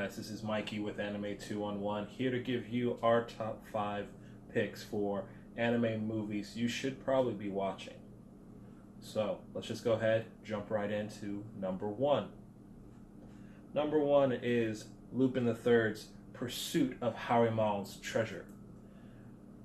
guys, this is Mikey with Anime 211, here to give you our top 5 picks for anime movies you should probably be watching. So, let's just go ahead, jump right into number 1. Number 1 is Lupin the Third's Pursuit of Harimao's Treasure.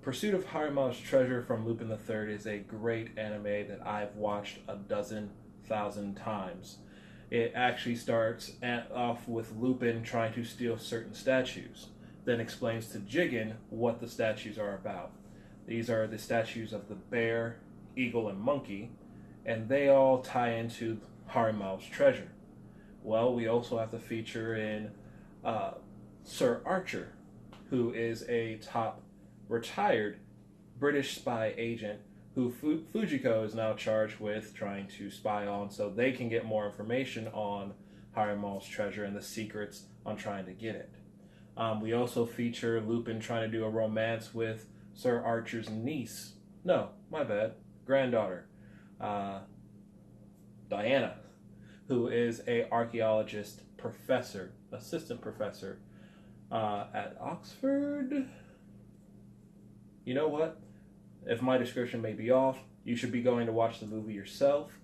Pursuit of Harimao's Treasure from Lupin the Third is a great anime that I've watched a dozen thousand times. It actually starts off with Lupin trying to steal certain statues, then explains to Jigen what the statues are about. These are the statues of the bear, eagle, and monkey, and they all tie into Harimao's treasure. Well, we also have to feature in Sir Archer, who is a top retired British spy agent who Fujiko is now charged with trying to spy on so they can get more information on Harimao's treasure and the secrets on trying to get it. We also feature Lupin trying to do a romance with Sir Archer's niece. No, my bad. Granddaughter. Diana, who is a archaeologist professor, assistant professor at Oxford. You know what? If my description may be off, you should be going to watch the movie yourself.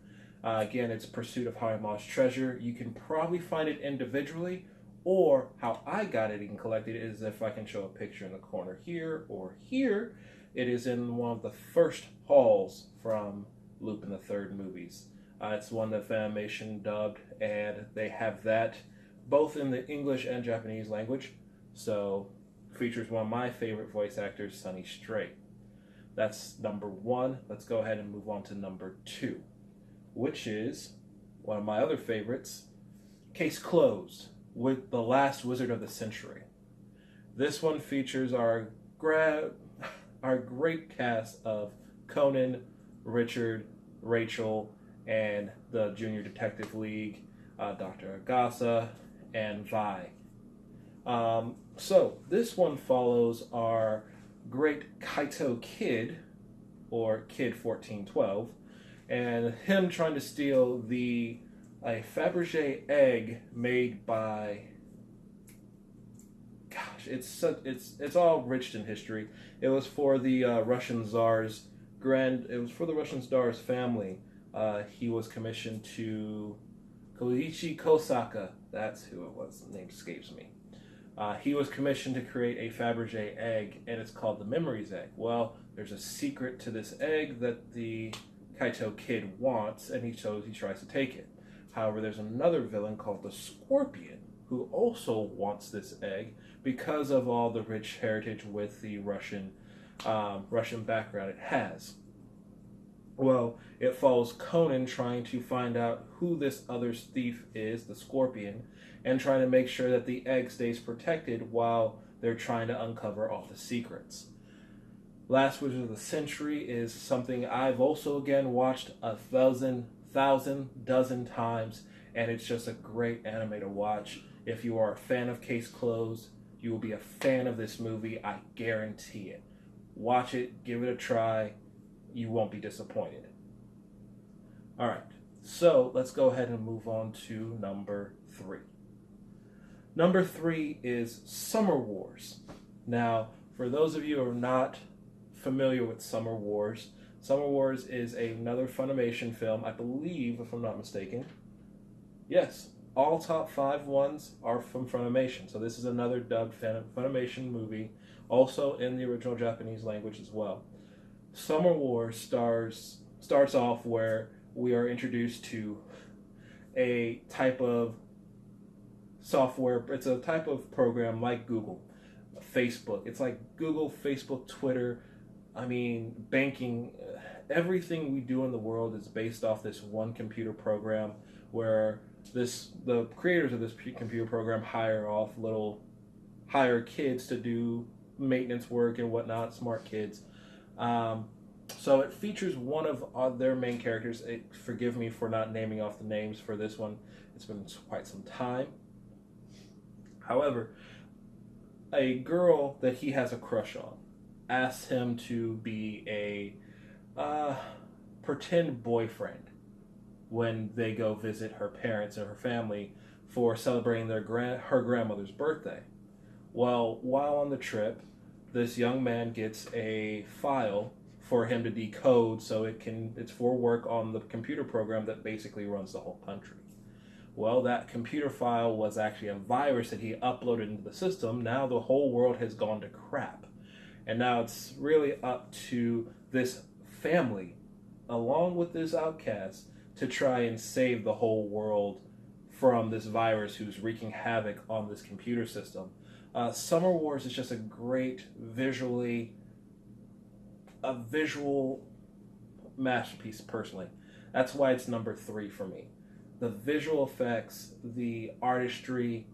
Again, it's Pursuit of Harimao's Treasure. You can probably find it individually, or how I got it and collected it is if I can show a picture in the corner here or here. It is in one of the first hauls from Lupin the Third movies. It's one that Funimation dubbed, and they have that both in the English and Japanese language. So, features one of my favorite voice actors, Sonny Strait. That's number 1. Let's go ahead and move on to number 2, which is one of my other favorites, Case Closed, with The Last Wizard of the Century. This one features our great cast of Conan, Richard, Rachel, and the Junior Detective League, Dr. Agasa, and Vi. So this one follows our great Kaito Kid, or Kid 1412, and him trying to steal a Fabergé egg made by, gosh, it's all rich in history. It was for the Russian Tsar's family. He was commissioned to Koichi Kosaka. That's who it was. The name escapes me. He was commissioned to create a Fabergé egg, and it's called the Memories Egg. Well, there's a secret to this egg that the Kaito Kid wants, and he tries to take it. However, there's another villain called the Scorpion, who also wants this egg because of all the rich heritage with the Russian background it has. Well, it follows Conan trying to find out who this other thief is, the Scorpion, and trying to make sure that the egg stays protected while they're trying to uncover all the secrets. Last Wizard of the Century is something I've also again watched a dozen times, and it's just a great anime to watch. If you are a fan of Case Closed, you will be a fan of this movie, I guarantee it. Watch it, give it a try, you won't be disappointed. Alright, so let's go ahead and move on to number 3. Number 3 is Summer Wars. Now, for those of you who are not familiar with Summer Wars is another Funimation film, I believe, if I'm not mistaken. Yes, all top 5 ones are from Funimation. So this is another dubbed Funimation movie, also in the original Japanese language as well. Summer Wars starts off where we are introduced to a type of software. It's a type of program like Google, Facebook. It's like Google, Facebook, Twitter. I mean, banking. Everything we do in the world is based off this one computer program where the creators of this computer program hire kids to do maintenance work and whatnot, smart kids. So it features one of their main characters. Forgive me for not naming off the names for this one. It's been quite some time. However, a girl that he has a crush on asks him to be a pretend boyfriend when they go visit her parents and her family for celebrating her grandmother's birthday. Well, while on the trip, this young man gets a file for him to decode so it's for work on the computer program that basically runs the whole country. Well, that computer file was actually a virus that he uploaded into the system. Now the whole world has gone to crap. And now it's really up to this family, along with this outcast, to try and save the whole world from this virus who's wreaking havoc on this computer system. Summer Wars is just a great visual masterpiece, personally. That's why it's number 3 for me. The visual effects, the artistry,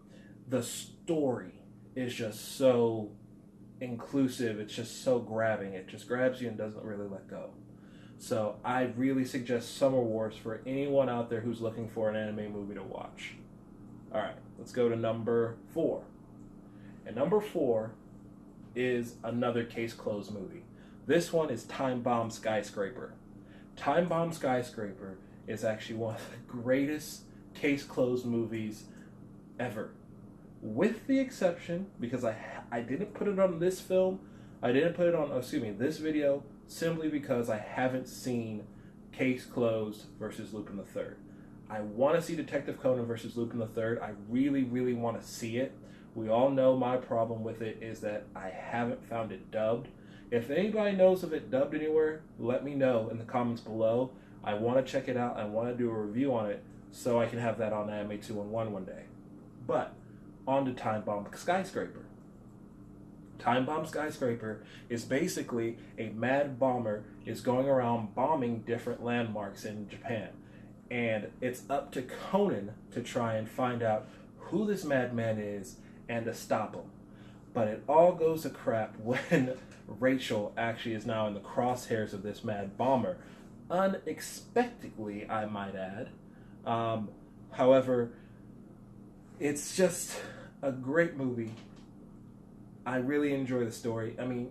the story is just so inclusive. It's just so grabbing. It just grabs you and doesn't really let go. So I really suggest Summer Wars for anyone out there who's looking for an anime movie to watch. Alright, let's go to number 4. And number 4 is another Case Closed movie. This one is Time Bomb Skyscraper. Time Bomb Skyscraper is actually one of the greatest Case Closed movies ever. With the exception, because I didn't put it on this film, I didn't put it on, this video, simply because I haven't seen Case Closed versus Lupin the Third. I want to see Detective Conan versus Lupin the Third. I really, really want to see it. We all know my problem with it is that I haven't found it dubbed. If anybody knows of it dubbed anywhere, let me know in the comments below. I want to check it out. I want to do a review on it so I can have that on Anime 2-in-1 one day. But on to Time Bomb Skyscraper. Time Bomb Skyscraper is basically a mad bomber is going around bombing different landmarks in Japan. And it's up to Conan to try and find out who this madman is and to stop him. But it all goes to crap when Rachel actually is now in the crosshairs of this mad bomber. Unexpectedly, I might add. However, it's just a great movie. I really enjoy the story. I mean,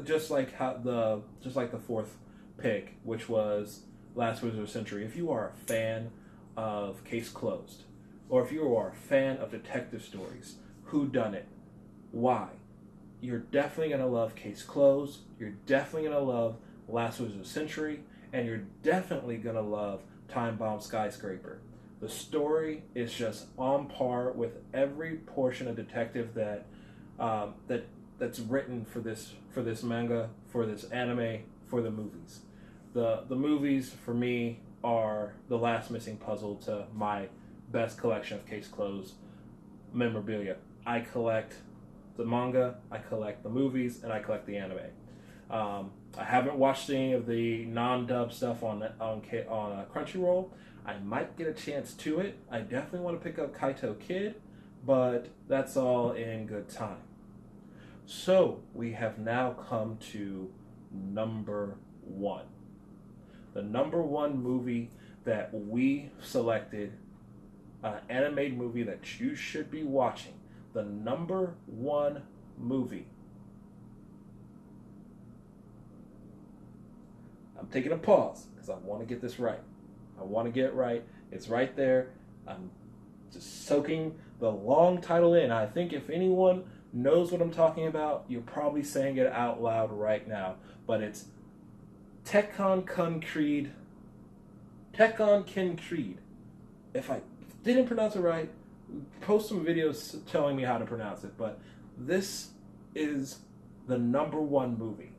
just like the fourth pick, which was Last Wizard of the Century. If you are a fan of Case Closed, or if you are a fan of detective stories, whodunit, why? You're definitely gonna love Case Closed. You're definitely gonna love Last Wizard of the Century, and you're definitely gonna love Time Bomb Skyscraper. The story is just on par with every portion of detective that's written for this manga, for this anime, for the movies. The movies for me are the last missing puzzle to my best collection of Case Closed memorabilia. I collect the manga, I collect the movies, and I collect the anime. I haven't watched any of the non-dub stuff on Crunchyroll. I might get a chance to it. I definitely want to pick up Kaito Kid, but that's all in good time. So we have now come to number 1. The number 1 movie that we selected, an animated movie that you should be watching. The number 1 movie. I'm taking a pause because I want to get this right. I want to get it right. It's right there. I'm just soaking the long title in. I think if anyone knows what I'm talking about, you're probably saying it out loud right now. But it's Tekken Creed. If I didn't pronounce it right, post some videos telling me how to pronounce it. But this is the number 1 movie.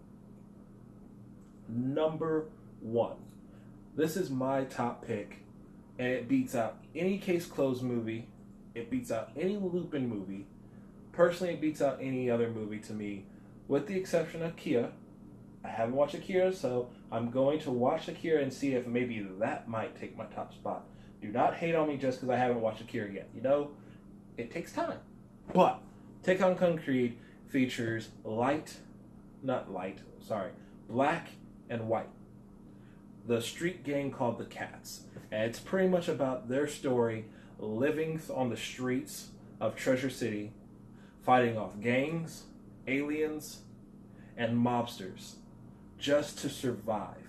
Number 1. This is my top pick, and it beats out any Case Closed movie. It beats out any Lupin movie. Personally, it beats out any other movie to me, with the exception of Akira. I haven't watched Akira, so I'm going to watch Akira and see if maybe that might take my top spot. Do not hate on me just because I haven't watched Akira yet. You know, it takes time. But Tekken Creed features black and white. The street gang called the Cats. And it's pretty much about their story living on the streets of Treasure City, fighting off gangs, aliens, and mobsters just to survive.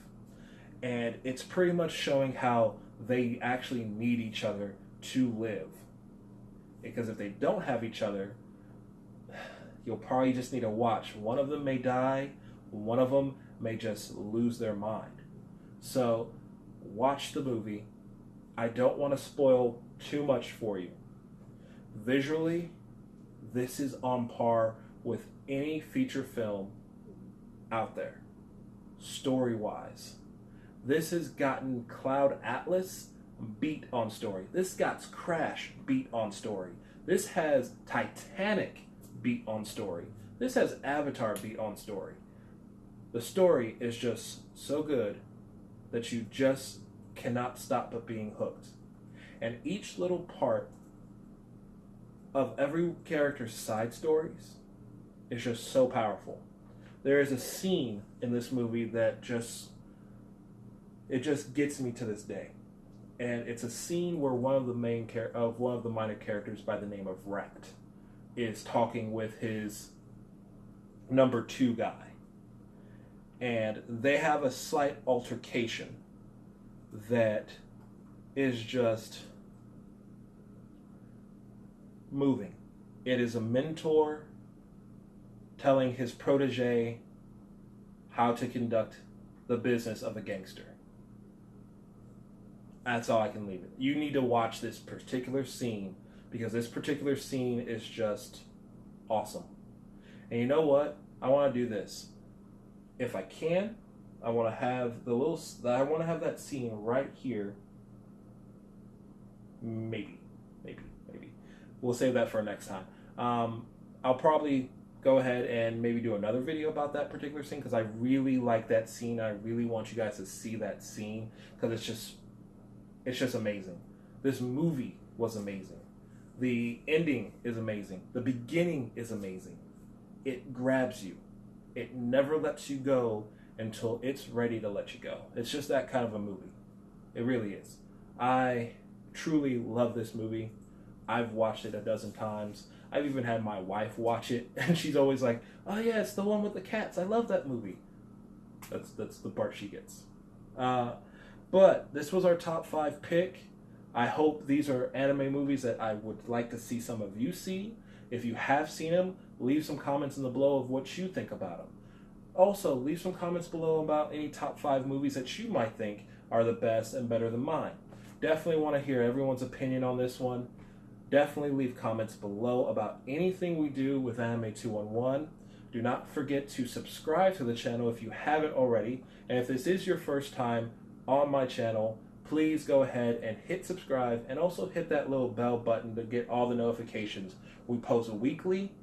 And it's pretty much showing how they actually need each other to live. because if they don't have each other, you'll probably just need to watch. One of them may die, one of them may just lose their mind. So watch the movie. I don't want to spoil too much for you. Visually, this is on par with any feature film out there. Story-wise, this has gotten Cloud Atlas beat on story. This got Crash beat on story. This has Titanic beat on story. This has Avatar beat on story. The story is just so good that you just cannot stop but being hooked. And each little part of every character's side stories is just so powerful. There is a scene in this movie that just gets me to this day. And it's a scene where one of the minor characters by the name of Rat is talking with his number 2 guy. And they have a slight altercation that is just moving. It is a mentor telling his protege how to conduct the business of a gangster. That's all I can leave it. You need to watch this particular scene because this particular scene is just awesome. And you know what? I want to do this. If I can, I want to have that scene right here. Maybe. We'll save that for next time. I'll probably go ahead and maybe do another video about that particular scene because I really like that scene. I really want you guys to see that scene because it's just amazing. This movie was amazing. The ending is amazing. The beginning is amazing. It grabs you. It never lets you go until it's ready to let you go. It's just that kind of a movie. It really is. I truly love this movie. I've watched it a dozen times. I've even had my wife watch it, and she's always like, "Oh yeah, it's the one with the cats. I love that movie." That's the part she gets. But this was our top 5 pick. I hope these are anime movies that I would like to see some of you see. If you have seen them, leave some comments in the below of what you think about them. Also, leave some comments below about any top 5 movies that you might think are the best and better than mine. Definitely want to hear everyone's opinion on this one. Definitely leave comments below about anything we do with Anime 211. Do not forget to subscribe to the channel if you haven't already. And if this is your first time on my channel, please go ahead and hit subscribe and also hit that little bell button to get all the notifications. We post weekly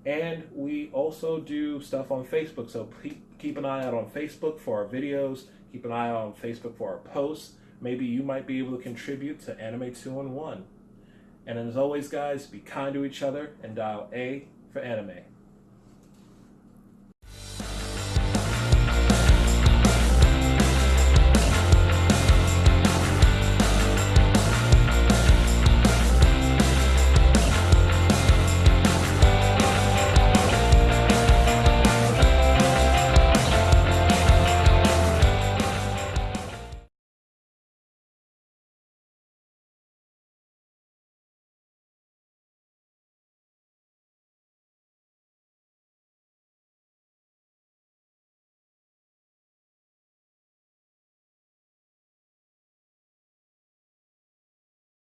and we also do stuff on Facebook. So keep an eye out on Facebook for our videos. Keep an eye out on Facebook for our posts. Maybe you might be able to contribute to Anime 211. And as always, guys, be kind to each other and dial A for anime.